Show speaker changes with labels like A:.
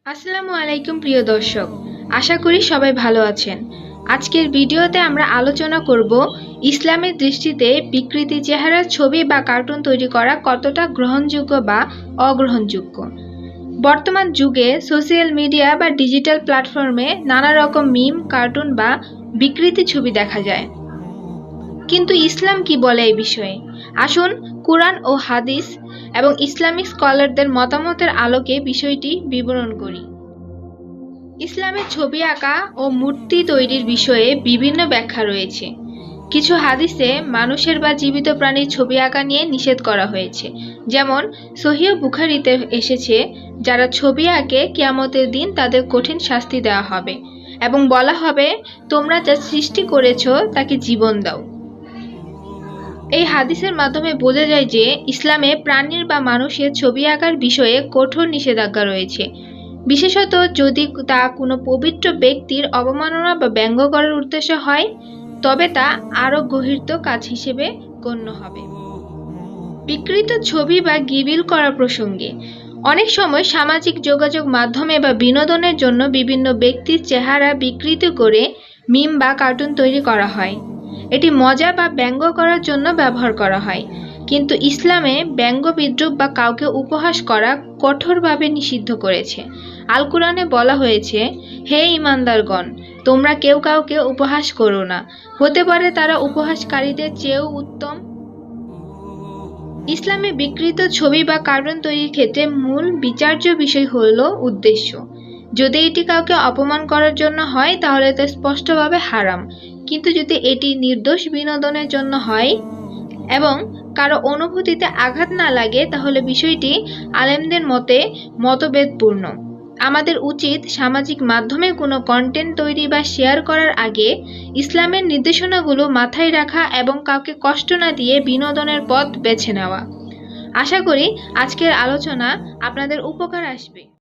A: আসসালামু আলাইকুম প্রিয় দর্শক, আশা করি সবাই ভালো আছেন। আজকের ভিডিওতে আমরা আলোচনা করব ইসলামের দৃষ্টিতে বিকৃতি চেহারার ছবি বা কার্টুন তৈরি করা কতটা গ্রহণযোগ্য বা অগ্রহণযোগ্য। বর্তমান যুগে সোশ্যাল মিডিয়া বা ডিজিটাল প্ল্যাটফর্মে নানা রকম মিম, কার্টুন বা বিকৃতি ছবি দেখা যায়, কিন্তু ইসলাম কি বলে এই বিষয়ে? আসুন কুরআন ও হাদিস এবং ইসলামিক স্কলারদের মতামতের আলোকে বিষয়টি বিবরণ করি। ইসলামে ছবি আঁকা ও মূর্তি তৈরির বিষয়ে বিভিন্ন ব্যাখ্যা রয়েছে। কিছু হাদিসে মানুষের বা জীবিত প্রাণীর ছবি আঁকা নিয়ে নিষেধ করা হয়েছে, যেমন সহিহ বুখারীতে এসেছে, যারা ছবি আঁকে কিয়ামতের দিন তাদের কঠিন শাস্তি দেওয়া হবে এবং বলা হবে, তোমরা যা সৃষ্টি করেছ তাকে জীবন দাও। এই হাদিসের মাধ্যমে বোঝা যায় যে ইসলামে প্রাণীর বা মানুষের ছবি আঁকার বিষয়ে কঠোর নিষেধাজ্ঞা রয়েছে, বিশেষত যদি তা কোনো পবিত্র ব্যক্তির অবমাননা বা ব্যঙ্গ করার উদ্দেশ্য হয়, তবে তা আরও গর্হিত কাজ হিসেবে গণ্য হবে। বিকৃত ছবি বা গিবিল করা প্রসঙ্গে অনেক সময় সামাজিক যোগাযোগ মাধ্যমে বা বিনোদনের জন্য বিভিন্ন ব্যক্তির চেহারা বিকৃত করে মিম বা কার্টুন তৈরি করা হয়। এটি মজা বা ব্যঙ্গ করার জন্য ব্যবহার করা হয়, কিন্তু ইসলামে ব্যঙ্গ, বিদ্রূপ বা কাউকে উপহাস করা কঠোরভাবে নিষিদ্ধ করেছে। আল কুরআনে বলা হয়েছে, হে ঈমানদারগণ, তোমরা কেউ কাউকে উপহাস করো না, হতে পারে তারা উপহাসকারীদের চেয়েও উত্তম। ইসলামে বিকৃত ছবি বা কার্টুন তৈরির ক্ষেত্রে মূল বিচার্য বিষয় হল উদ্দেশ্য। যদি এটি কাউকে অপমান করার জন্য হয় তাহলে তা স্পষ্টভাবে হারাম, কিন্তু যদি এটি নির্দোষ বিনোদনের জন্য হয় এবং কারো অনুভূতিতে আঘাত না লাগে তাহলে বিষয়টি আলেমদের মতে মতভেদপূর্ণ। আমাদের উচিত সামাজিক মাধ্যমে কোনো কন্টেন্ট তৈরি বা শেয়ার করার আগে ইসলামের নির্দেশনাগুলো মাথায় রাখা এবং কাউকে কষ্ট না দিয়ে বিনোদনের পথ বেছে নেওয়া। আশা করি আজকের আলোচনা আপনাদের উপকার আসবে।